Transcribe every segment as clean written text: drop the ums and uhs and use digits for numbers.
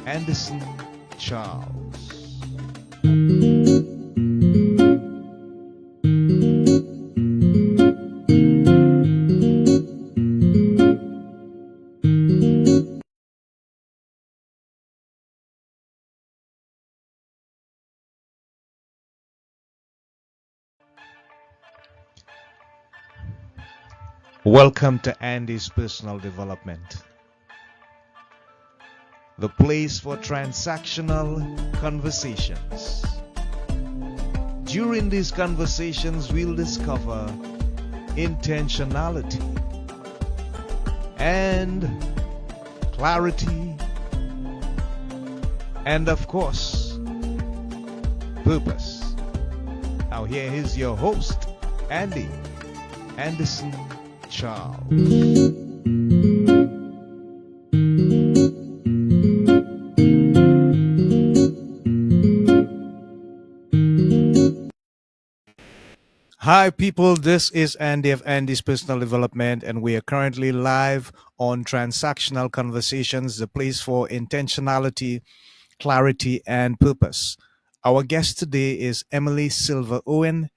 Anderson Charles. Welcome to Andy's Personal Development, the place for transactional conversations. During these conversations, we'll discover intentionality and clarity, and of course, purpose. Now, here is your host, Andy Anderson Charles. Hi, people. This is Andy of Andy's Personal Development, and we are currently live on Transactional Conversations, the place for intentionality, clarity, and purpose. Our guest today is Emily Silver Owen,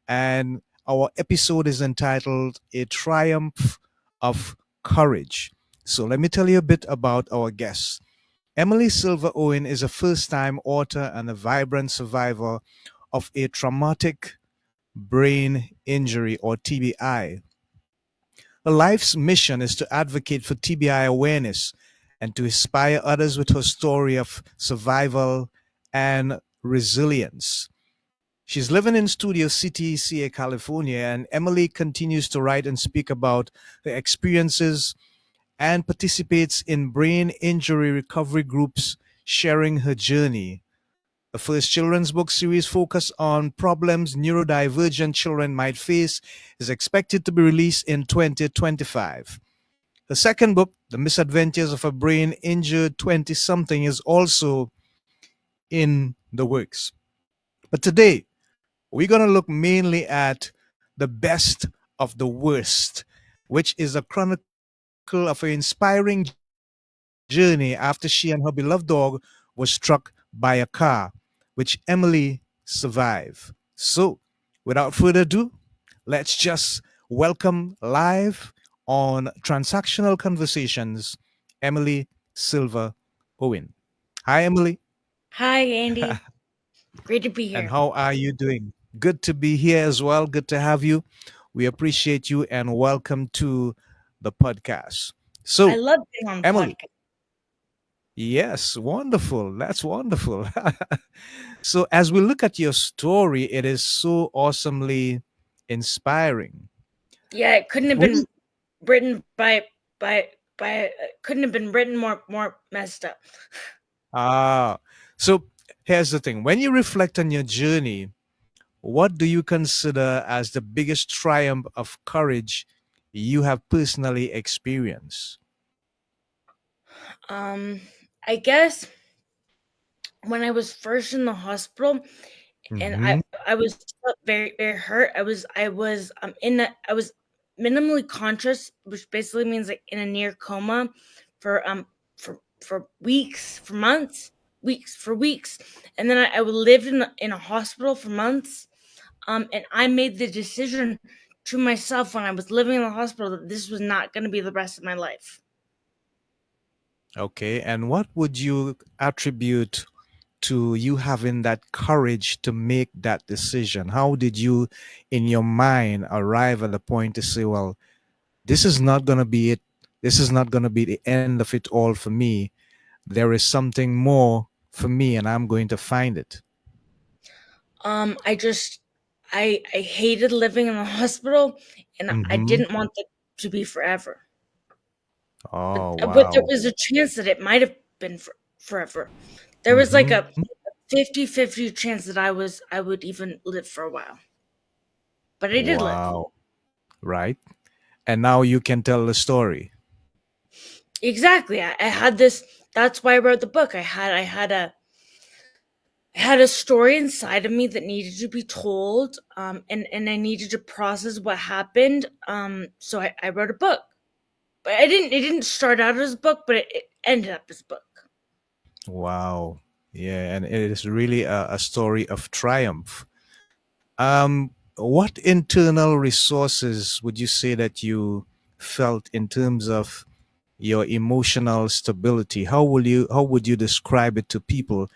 and our episode is entitled A Triumph of Courage. So, let me tell you a bit about our guest. Emily Silver Owen is a first time author and a vibrant survivor of a traumatic brain injury or TBI. Her life's mission is to advocate for TBI awareness and to inspire others with her story of survival and resilience. She's living in Studio City, CA, California, and Emily continues to write and speak about her experiences and participates in brain injury recovery groups, sharing her journey. The first children's book series focused on problems neurodivergent children might face is expected to be released in 2025. The second book, The Misadventures of a Brain Injured 20 something, is also in the works. But today, we're going to look mainly at The Best of the Worst, which is a chronicle of an inspiring journey after she and her beloved dog was struck by a car, which Emily survived. So, without further ado, let's just welcome live on Transactional Conversations, Emily Silver Owen. Hi, Emily. Hi, Andy. Great to be And here. how are you doing? Good to be here as well. Good to have you. We appreciate you and welcome to the podcast. I So, love being on the Emily, podcast. yes, wonderful. That's wonderful. So, as we look at your story, it is so awesomely inspiring. Yeah, it couldn't have Would been you- written by couldn't have been written more messed up. Ah, so here's the thing. When you reflect on your journey, what do you consider as the biggest triumph of courage you have personally experienced? Um, I guess when I was first in the hospital and Hmm. I was very hurt. I was minimally conscious, which basically means like in a near coma for for weeks, for months, weeks, and then I lived in a hospital for months. And I made the decision to myself when I was living in the hospital that this was not going to be the rest of my life. Okay, and what would you attribute to you having that courage to make that decision? How did you, in your mind, arrive at the point to say, well, this is not going to be it. This is not going to be the end of it all for me. There is something more for me, and I'm going to find it. I just I hated living in the hospital, and I Hmm. didn't want it to be forever. But Oh, but there wow. was a chance that it might have been forever. There was like Hmm. a 50-50 chance that I would even live for a while. But I did live. Wow. Right. And now you can tell the story. Exactly. I had this. That's why I wrote the book. I had a story inside of me that needed to be told, and I needed to process what happened. So I wrote a book, but I didn't. It didn't start out as a book, but it ended up as a book. Wow. Yeah, and it is really a story of triumph. What internal resources would you say that you felt in terms of your emotional stability? How would you describe it to people?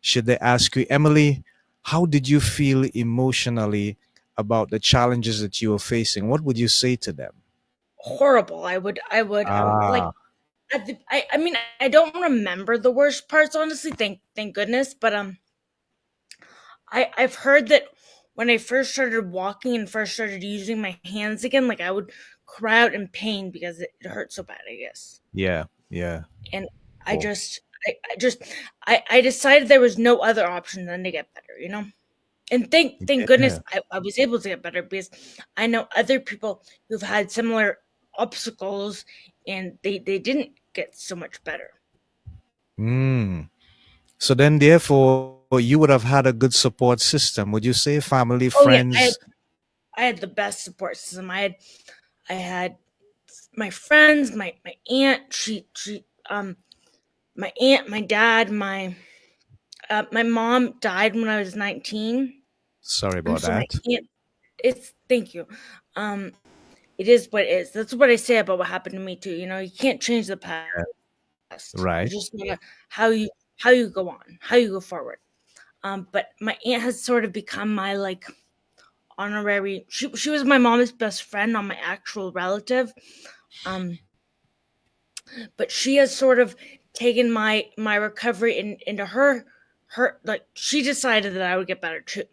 Should they ask you, Emily, how did you feel emotionally about the challenges that you were facing? What would you say to them? Horrible. I would like Ah, I mean, I don't remember the worst parts, honestly. Thank goodness. But I've heard that when I first started walking and first started using my hands again, like I would cry out in pain because it hurt so bad, I guess. yeah, yeah. And I Oh, just I just I decided there was no other option than to get better, you know? And thank goodness yeah. I was able to get better because I know other people who've had similar obstacles and they didn't get so much better. Mm. So then, therefore, you would have had a good support system. Would you say family, Oh yeah, friends? I had the best support system. I had my friends, my aunt, my aunt, my dad, my mom died when I was 19, Sorry and about so my that. aunt. It's thank you. Um, it is what it is. That's what I say about what happened to me too. You know, you can't change the Yeah. past. You Right. just gotta how you how you go on, how you go forward. But my aunt has sort of become my like honorary. She was my mom's best friend, not my actual relative. Um, but she has sort of taken my recovery into her like she decided that I would get better too.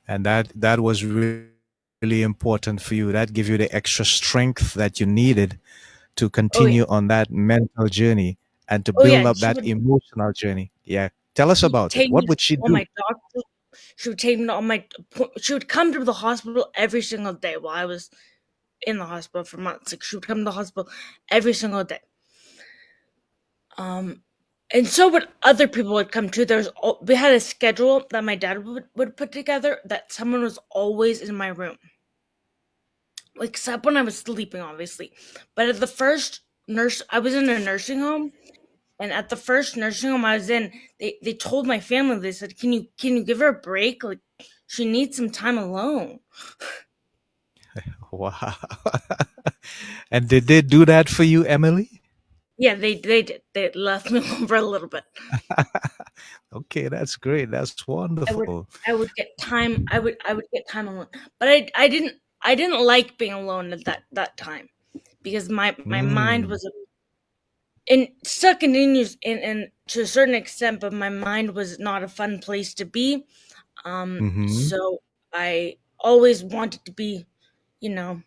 And that was really important for you. That gave you the extra strength that you needed to Oh yeah, continue on that mental journey and to oh yeah, build and up that emotional journey. Yeah. Tell us she'd about it. take me What to would she all do? my doctors. She would take me to all my. She would come to the hospital every single day while I was in the hospital for months. Like she would come to the hospital every single day. Um, and so would other people would come too. We had a schedule that my dad would put together that someone was always in my room, except when I was sleeping, obviously. But at the first I was in a nursing home, and at the first nursing home I was in, they told my family, they said, can you give her a break? Like she needs some time alone. Wow. And did they do that for you, Emily? Yeah, they did. They left me alone for a little bit. Okay, that's great. That's I would wonderful. I would get time. I would get time alone, but I didn't like being alone at that time because my mind Mm. was and still continues in to a certain extent, but my mind was not a fun place to be. Mm-hmm. So I always wanted to be, you know,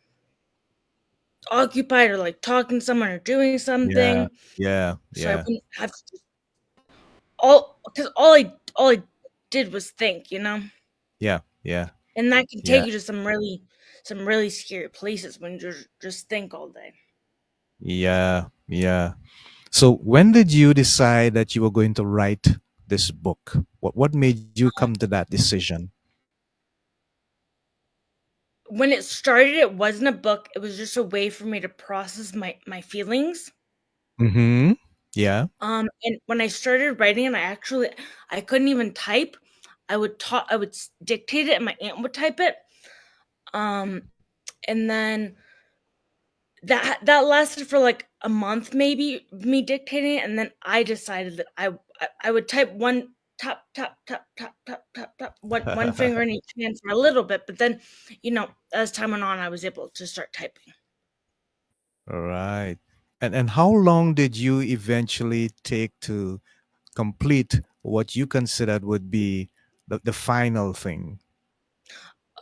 occupied or like talking to someone or doing Yeah. something, Yeah. so I Yeah. wouldn't have to because all I did was think, you know, Yeah. Yeah. and that can Yeah. take you to some really scary places when you just think all day. Yeah. Yeah. So when did you decide that you were going to write this book? What made you come to that decision? When it started, it wasn't a book. It was just a way for me to process my feelings. Mm-hmm. Yeah. And when I started writing it, I couldn't even type. I would dictate it, and my aunt would type it. Um, and then that lasted for like a month, maybe me dictating it, and then I decided that I would type one tap tap tap tap tap tap tap one finger in each hand for a little bit, but then, you know, as time went on, I was able to start typing. All right. And how long did you eventually take to complete what you considered would be the final thing?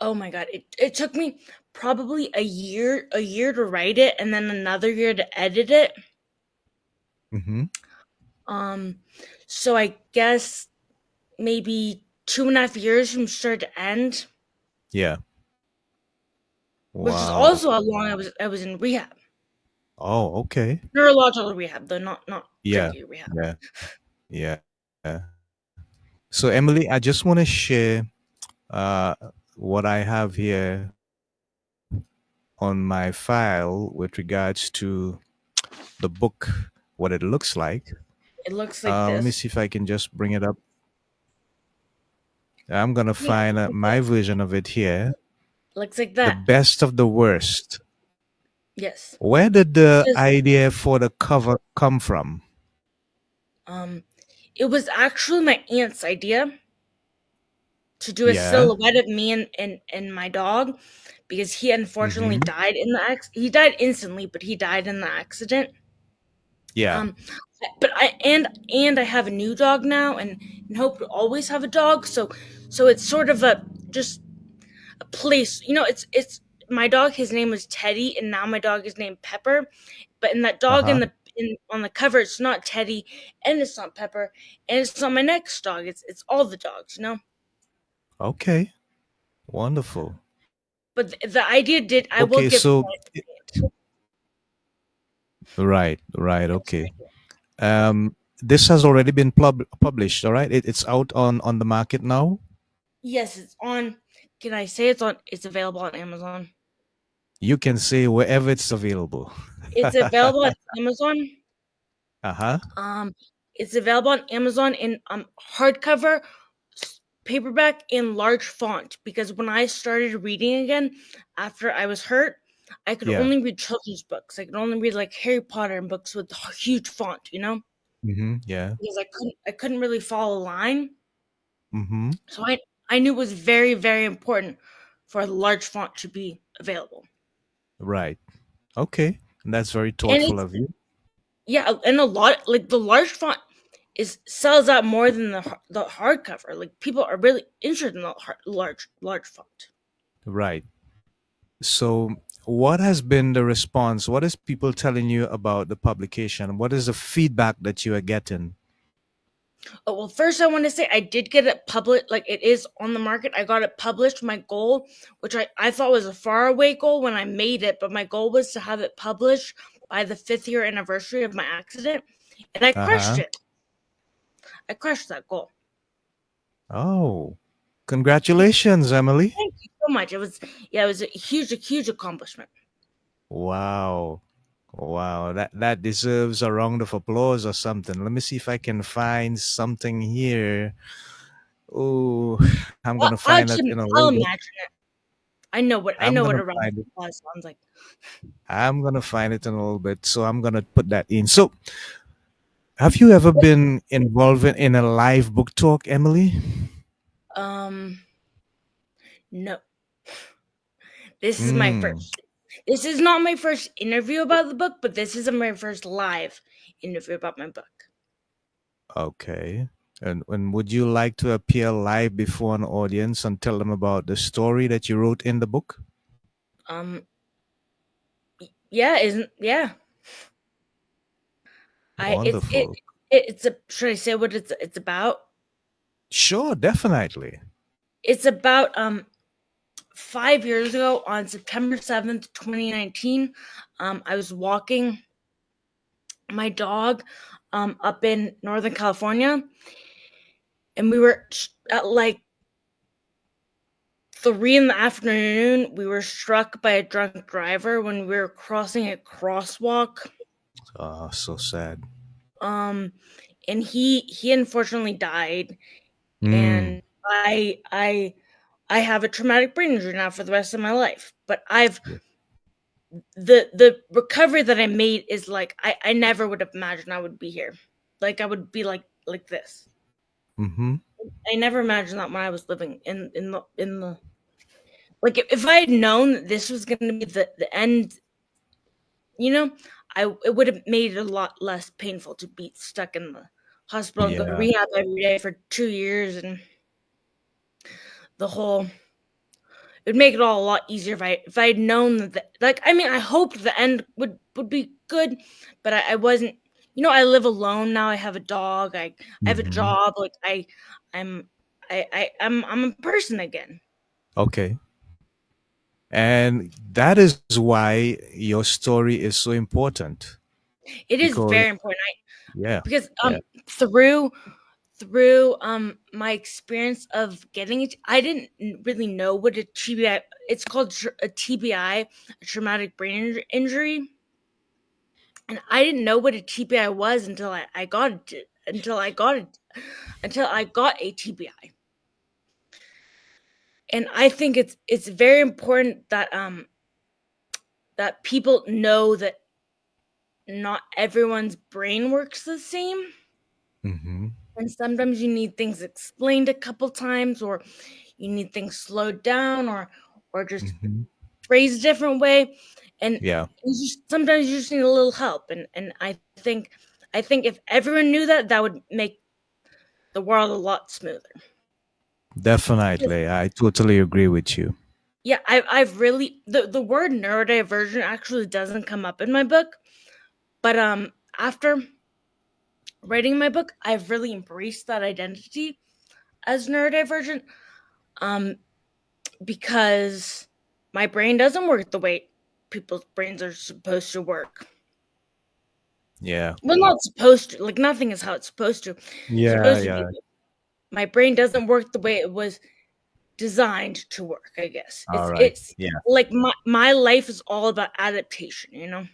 Oh my god, it took me probably a year to write it, and then another year to edit it. Mm-hmm. Um, so I guess maybe 2.5 years from start to end, Yeah. which is Wow. also how long I was in rehab, Oh, okay. neurological rehab, though not Yeah. drinking rehab. Yeah. Yeah. Yeah. So, Emily, I just want to share uh, what I have here on my file with regards to the book, what it looks like. It looks like Let me this. see if I can just bring it up. I'm gonna Yeah, it find looks like my this. version of it here. Looks like The that. best of the worst. Yes. Where did the Because idea for the cover come from? um it was actually my aunt's idea to do a Yeah. silhouette of me and my dog because he unfortunately Mm-hmm. died in the he died instantly, but he died in the accident. Yeah. Um but I have a new dog now and hope to always have a dog. So it's sort of a just a place. It's my dog, his name was Teddy, and now my dog is named Pepper. But in that Uh dog huh. on the cover, it's not Teddy and it's not Pepper and it's not my next dog. It's all the dogs. Okay. Wonderful. But the idea did. I will Okay. give So credit to it. right. Right. Yes, Okay. I do. This has already been published. All right. It's out on the market now. Yes, it's on. Can I say it's on? It's available on Amazon. You can say wherever it's available. It's available on Amazon. Uh huh. Um, it's available on Amazon in hardcover, paperback, and large font. Because when I started reading again after I was hurt, I could Yeah. only read children's books. I could only read like Harry Potter and books with huge font. Mm-hmm. Yeah. Because I couldn't really follow a line. Mm-hmm. So I knew it was very, very important for a large font to be available. Right. Okay. That's very And thoughtful it's of you. yeah, and a lot like the large font is sells out more than the hardcover. Like people are really interested in the large font. Right. So, what has been the response? What is people telling you about the publication? What is the feedback that you are getting? Oh well, first I want to say I did get it published. Like it is on the market. I got it published. My goal, which I thought was a faraway goal when I made it, but my goal was to have it published by the 5th year anniversary of my accident, and I Uh crushed huh. it. I crushed that goal. Oh, congratulations, Emily. Thank you so much. It was a huge accomplishment. Wow. Wow. That deserves a round of applause or something. Let me see if I can find something here. Oh, I'm Well, gonna find it in a I'll little bit. imagine it. I I'm know what gonna a round of find it. applause sounds like. I'm gonna find it in a little bit. So I'm gonna put that in. So, have you ever been involved in a live book talk, Emily? Um, no, this is my Mm, first. This is not my first interview about the book, but this is my first live interview about my book. okay. And would you like to appear live before an audience and tell them about the story that you wrote in the book? Um, yeah, isn't yeah. I Wonderful. it's a should I say what it's about? Sure, definitely. It's about 5 years ago on September 7th, 2019. I was walking my dog up in Northern California, and we were at like 3 in the afternoon. We were struck by a drunk driver when we were crossing a crosswalk. Oh, so sad. Um, and he unfortunately died. Mm, And I have a traumatic brain injury now for the rest of my life. But I've yeah. the recovery that I made is like I never would have imagined I would be here. Like I would be like this. Mm-hmm. I never imagined that when I was living in the like if I had known that this was going to be the end, you know, I it would have made it a lot less painful to be stuck in the hospital and go to Yeah. rehab every day for 2 years and the whole. It would make it all a lot easier if I had known that. Like I mean, I hoped the end would be good, but I wasn't. I live alone now. I have a dog. I have a Mm-hmm. job. Like I'm I'm a person again. Okay. And that is why your story is so important It is because, very important. yeah, Because yeah. through my experience of getting it, I didn't really know what a TBI. It's called a TBI, a traumatic brain injury. and I didn't know what a TBI was until I got it, until I got a TBI. And I think it's very important that that people know that not everyone's brain works the same, Mm-hmm. and sometimes you need things explained a couple times, or you need things slowed down, or just Mm-hmm. phrased a different way, and Yeah, sometimes you just need a little help, and I think if everyone knew that, that would make the world a lot smoother. Because, definitely. I totally agree with you. yeah, I've really the word neurodivergent actually doesn't come up in my book, but after writing my book, I've really embraced that identity as neurodivergent, um because my brain doesn't work the way people's brains are supposed to work. Yeah. Well, not supposed to, like, nothing is how it's supposed to. It's Yeah, supposed to be. yeah. My brain doesn't work the way it was designed to work, I guess. All right. It's Yeah. like my life is all about adaptation, you know?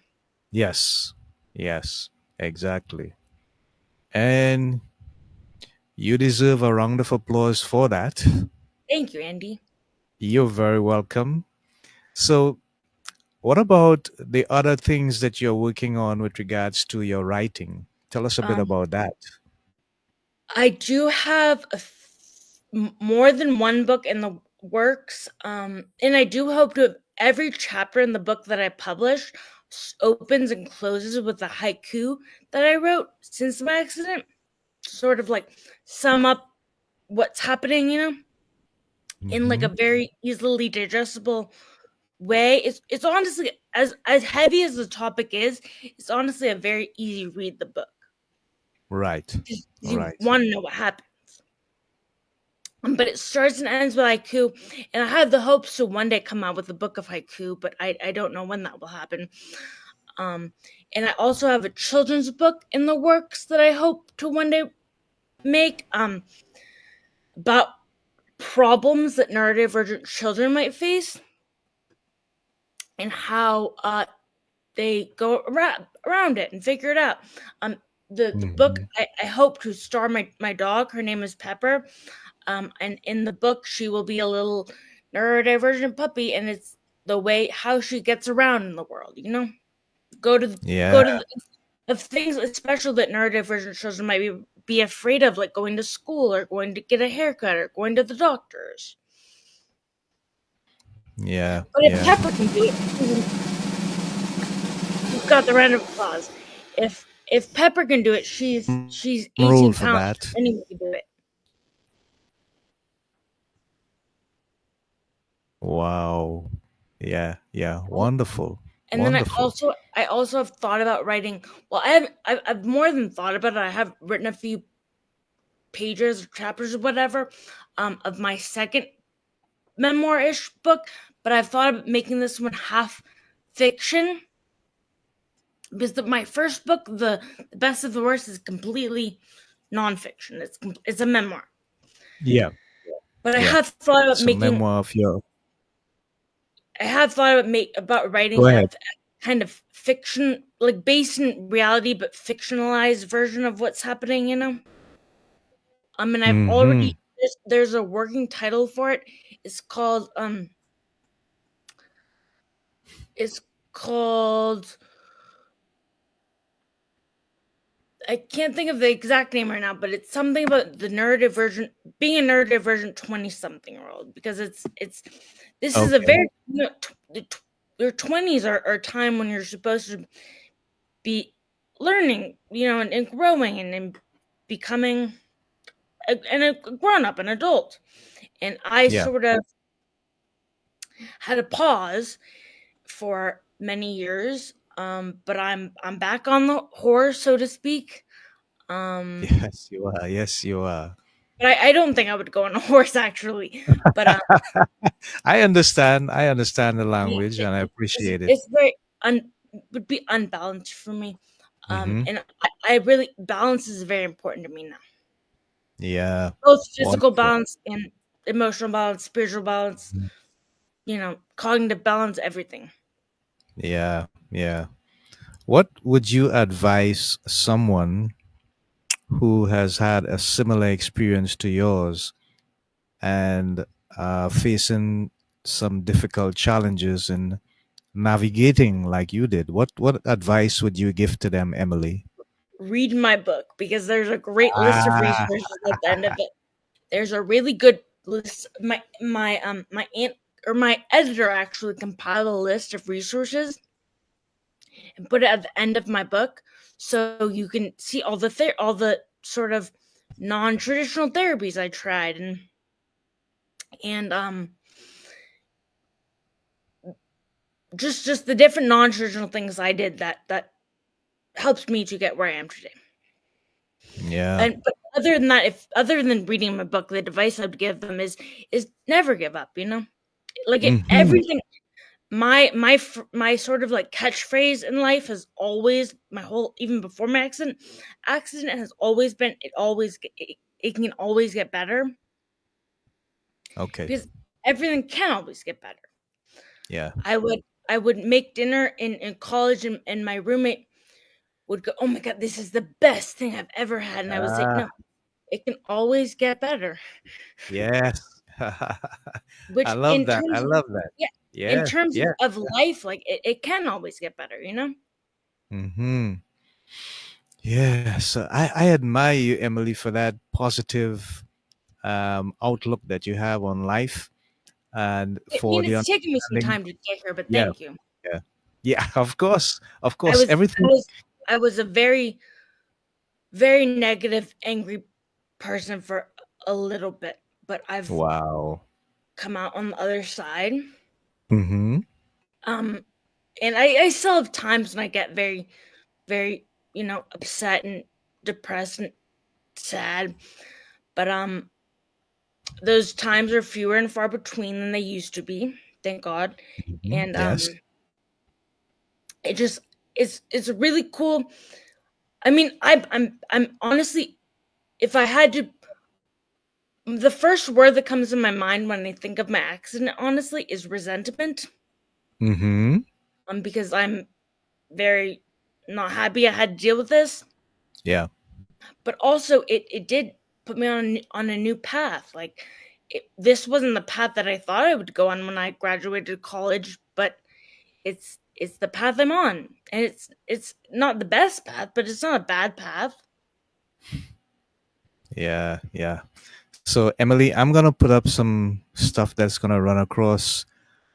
Yes. Yes. Exactly. And you deserve a round of applause for that. Thank you, Andy. You're very welcome. So, what about the other things that you're working on with regards to your writing? Tell us a bit Um, about that. I do have more than one book in the works, and I do hope to have every chapter in the book that I publish opens and closes with a haiku that I wrote since my accident, sort of like sum up what's happening, you know, in like a Hmm. very easily digestible way. It's honestly, as heavy as the topic is, it's honestly a very easy read the book. Right. Just you Right. want to know what happened. But it starts and ends with haiku, and I have the hopes to one day come out with a book of haiku, but I don't know when that will happen. Um, and I also have a children's book in the works that I hope to one day make, about problems that neurodivergent children might face, and how they go around it and figure it out. Um, the book, Hmm. I hope to star my dog. Her name is Pepper. And in the book, she will be a little neurodivergent puppy, and it's the way how she gets around in the world. You know, go to the, Yeah. go to the, of things, especially that neurodivergent children might be afraid of, like going to school or going to get a haircut or going to the doctors. Yeah. But if Yeah. Pepper can do it, you've got the round of applause. If Pepper can do it, she's Rule 18 for pounds. that. Anyone can do it. Wow. Yeah. Yeah. Wonderful. And then Wonderful. I also have thought about writing. Well, I've more than thought about it. I have written a few pages or chapters or whatever, of my second memoir-ish book. But I've thought about making this one half fiction, because my first book, the best of the worst, is completely nonfiction. It's a memoir. Yeah. But Yeah. It's a memoir of your. I have thought about Go writing ahead. a kind of fiction, like based in reality but fictionalized version of what's happening. You know, and I've Hmm. already there's a working title for it. It's called it's called I can't think of the exact name right now, but it's something about the neurodivergent being a neurodivergent 20 something year old, because it's this is a Okay. very, you know, your 20s are a time when you're supposed to be learning, you know, and growing and becoming a grown up, an adult. And I Yeah. sort of had a pause for many years, but I'm back on the horse, so to speak. Um, Yes, you are. Yes, you are. but I don't think I would go on a horse actually. But I understand. I understand the yeah, language and I appreciate it. it's very would be unbalanced for me. Hmm. And I really, balance is very important to me now. Yeah. Both physical Wonderful. balance and emotional balance, spiritual balance, Mhm. you know, cognitive balance, everything. Yeah. Yeah. What would you advise someone who has had a similar experience to yours and facing some difficult challenges in navigating like you did? What advice would you give to them, Emily? Read my book because there's a great list of Ah, resources at the end of it. There's a really good list. My aunt or my editor actually compiled a list of resources and put it at the end of my book, so you can see all the sort of non-traditional therapies I tried, and just the different non-traditional things I did that helps me to get where I am today. yeah. And but other than that, if other than reading my book, the advice I'd give them is never give up. Like Hmm. everything. My sort of like catchphrase in life has always my whole even before my accident has always been it can always get better Okay. because everything can always get better. Yeah. I would make dinner in college, and my roommate would go, "Oh my god, this is the best thing I've ever had," and I would say, Ah, "No, it can always get better." yes. I Which love in that. I terms of love that. yeah, in Yes. terms Yeah. of life, like it can always get better. Hmm. Yes. I admire you, Emily, for that positive outlook that you have on life and I for mean, the it's taken me some understanding. time to get here, but Yeah. thank you. Yeah. Yeah. Of course. Of I course. was I Everything. was I was a very, very negative, angry person for a little bit, but I've Wow. come out on the other side. Mm-hmm. Um, and I still have times when I get very, very, upset and depressed and sad, but those times are fewer and far between than they used to be, thank God. Hmm. And Yes. it just it's really cool. I mean, I'm honestly, if I had to, the first word that comes in my mind when I think of my accident, honestly, is resentment. Mm-hmm. Because I'm very not happy I had to deal with this, Yeah. but also it did put me on a new path. Like this wasn't the path that I thought I would go on when I graduated college, but it's the path I'm on, and it's not the best path, but it's not a bad path. Yeah. Yeah. So, Emily, I'm gonna put up some stuff that's gonna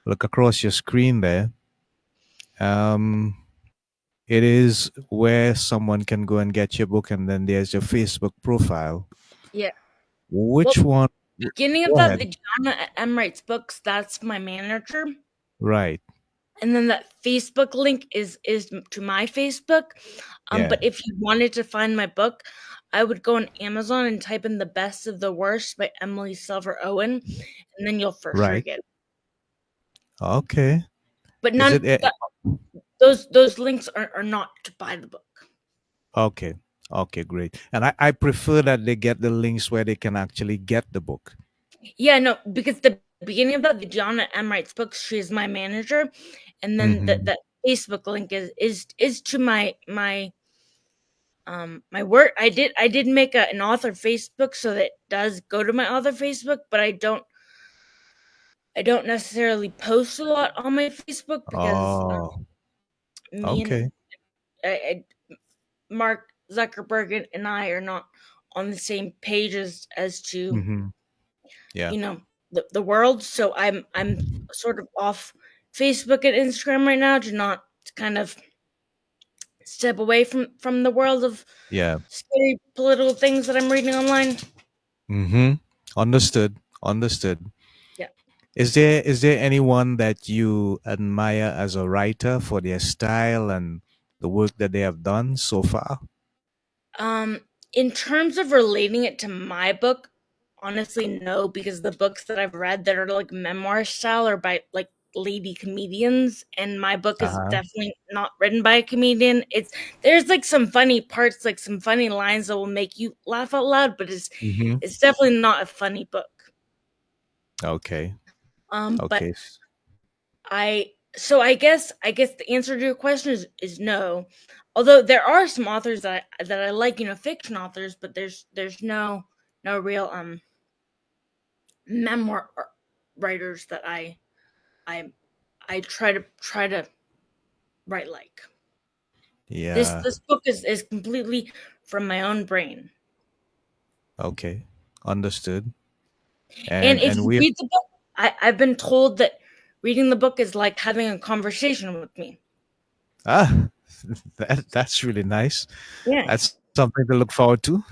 look across your screen there. Um, it is where someone can go and get your book, and then there's your Facebook profile. Yeah. Well, Which one? beginning of Go that, ahead. the Gianna M writes books. That's my manager, Right. and then that Facebook link is to my Facebook. Yeah. But if you wanted to find my book, I would go on Amazon and type in "The Best of the Worst" by Emily Silver Owen, and then you'll for sure Right. get it. Okay. But Is it? those links are not to buy the book. Okay. Okay. Great. And I prefer that they get the links where they can actually get the book. Yeah, no, because the beginning of that, the Gianna M writes books. She is my manager, and then Mm-hmm. the Facebook link is to my work. I did make an author Facebook, so that does go to my author Facebook, but I don't necessarily post a lot on my Facebook because Oh. me and Okay. Mark Zuckerberg and I are not on the same pages as to Mm-hmm. Yeah. you know the world. So I'm sort of off Facebook and Instagram right now to not kind of step away from the world of Yeah. scary political things that I'm reading online. Mm-hmm. Understood. Understood. Yeah. Is there anyone that you admire as a writer for their style and the work that they have done so far? Um, in terms of relating it to my book, honestly, no, because the books that I've read that are like memoir style are by like lady comedians, and my book is Uh-huh. definitely not written by a comedian. There's like some funny parts, like some funny lines that will make you laugh out loud, but it's Mm-hmm. it's definitely not a funny book. Okay. But Okay. I So I guess the answer to your question is no. Although there are some authors that I like, fiction authors, but there's no real memoir writers that I I try to write like. This Yeah. this book is completely from my own brain. Okay. Understood. And if And you we read the book, I've been told that reading the book is like having a conversation with me. ah that's really nice. Yeah. That's something to look forward to.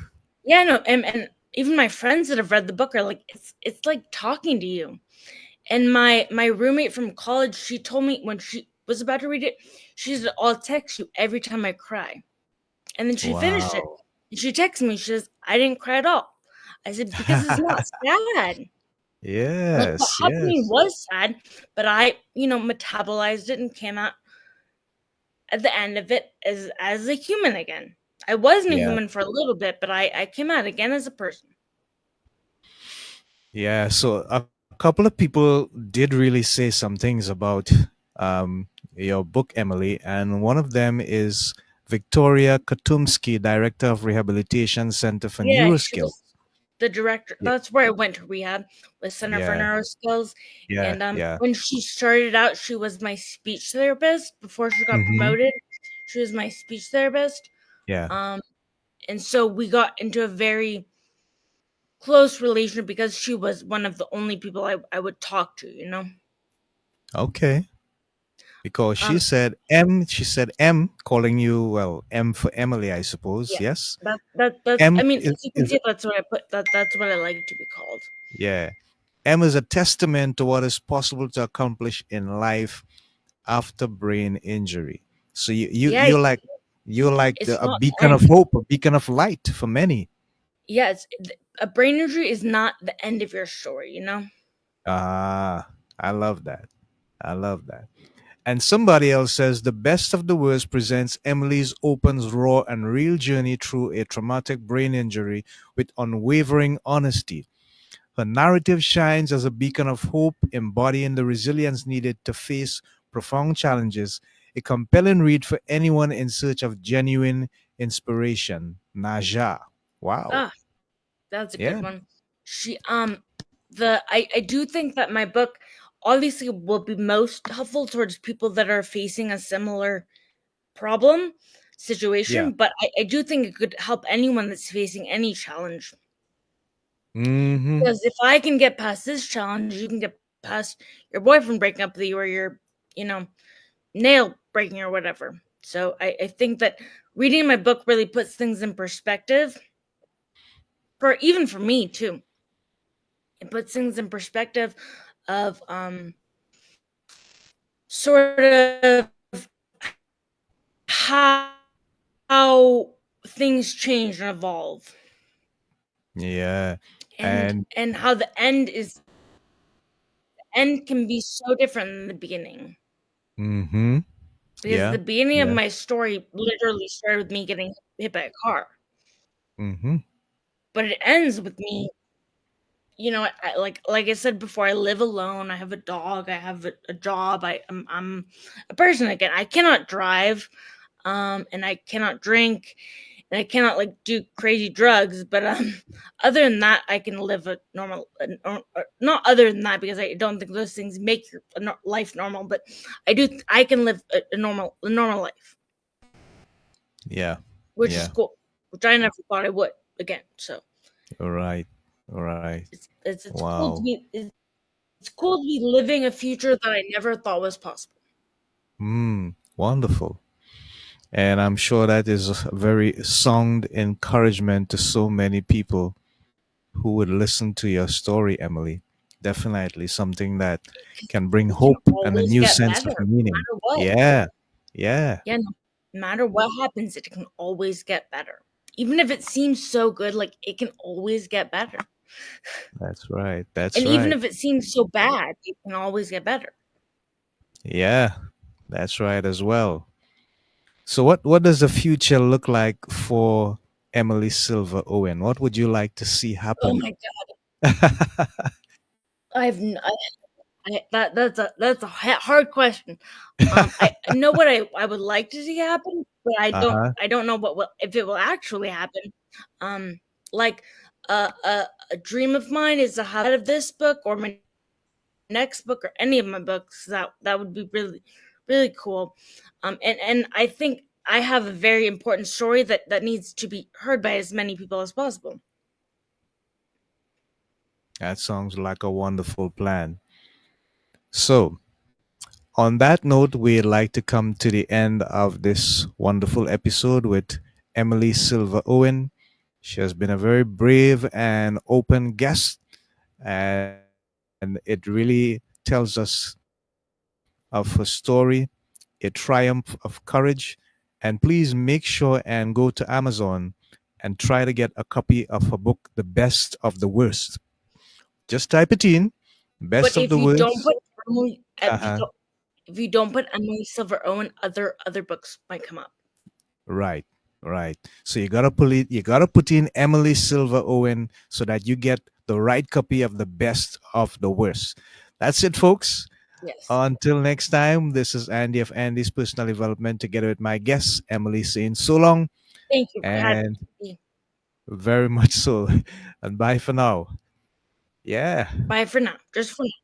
Yeah, no, and even my friends that have read the book are like, it's like talking to you. And my roommate from college, she told me when she was about to read it, she said, "I'll text you every time I cry." And then she finished it. Wow. And she texted me, she says, "I didn't cry at all." I said, "Because it's not sad." Like what Yes, happened to me yes. was sad, but I metabolized it and came out at the end of it as a human again. I wasn't a Yeah. human for a little bit, but I came out again as a person. Yeah, so a couple of people did really say some things about your book, Emily, and one of them is Victoria Katumski, Director of Rehabilitation Center for Yeah, she Neuroskills. was the director. Yeah, That's where I went to rehab, was Center for yeah, Neuroskills. yeah, And yeah. when she started out, she was my speech therapist. Before she got Mm-hmm. promoted, she was my speech therapist. Yeah. Um, and so we got into a very close relationship because she was one of the only people I would talk to. Okay. Because Um, she said M, calling you, well, M for Emily, I suppose. yeah, Yes. that's. M I mean, is, as you can is see, that's what I put. That's what I like to be called. yeah. M is a testament to what is possible to accomplish in life after brain injury. So Yeah, you're like it's a not the beacon of end. hope, a beacon of light for many. Yeah, a brain injury is not the end of your story. Ah, I love that. I love that. And somebody else says the best of the worst presents Emily's opens raw and real journey through a traumatic brain injury with unwavering honesty. Her narrative shines as a beacon of hope, embodying the resilience needed to face profound challenges, a compelling read for anyone in search of genuine inspiration. Naja. Wow. Ah, that's a good Yeah. one. She the I do think that my book obviously will be most helpful towards people that are facing a similar problem Yeah. situation, but I do think it could help anyone that's facing any challenge. Mm-hmm. Because if I can get past this challenge, you can get past your boyfriend breaking up with you or your, you know, nail breaking or whatever. So I think that reading my book really puts things in perspective for even for me too. It puts things in perspective of sort of how, how things change and evolve, Yeah. and And and how the end can be so different than the beginning. mm-hmm. Because Yeah. the beginning of Yeah. my story literally started with me getting hit by a car, Mm-hmm. but it ends with me. Like I said before, I live alone. I have a dog. I have a job. I'm a person again. I cannot drive, and I cannot drink, and I cannot like do crazy drugs. But other than that, I can live a normal. Not other than that, because I don't think those things make your life normal. But I do. I can live a normal life, Yeah. which is Yeah. cool. Which I never thought I would again. So All right. All right. it's cool to Wow. be. It's cool to be living a future that I never thought was possible. Wonderful. And I'm sure that is a very sound encouragement to so many people who would listen to your story, Emily. Definitely something that can bring It can hope and a always new get sense better, of no meaning. matter what. Yeah. Yeah. Yeah, no matter what happens, it can always get better. Even if it seems so good, like it can always get better. That's right. That's And even right. if it seems so bad, it can always get better. Yeah. That's right as well. So what does the future look like for Emily Silver Owen? What would you like to see Oh happen? my god, I've Hard question. I know what I would like to see happen, but Uh-huh. I don't know what will if it will actually happen. Um, like a dream of mine is to have out of this book or my next book or any of my books. That would be really cool. And I think I have a very important story that needs to be heard by as many people as possible. That sounds like a wonderful plan. So, on that note, we'd like to come to the end of this wonderful episode with Emily Silver Owen. She has been a very brave and open guest, and it really tells us of her story, a triumph of courage. And please make sure and go to Amazon and try to get a copy of her book, The Best of the Worst. Just type it in, Best But of if the you don't Worst. put Emily, Uh-huh. if you don't put Emily Silver Owen, other books might come up. Right, right. So you gotta put in Emily Silver Owen so that you get the right copy of The Best of the Worst. That's it, folks. Yes. Until next time, this is Andy of Andy's Personal Development together with my guest, Emily, saying so long Thank you for having and me. very much so. And bye for now. Yeah. Bye for now. Just for now.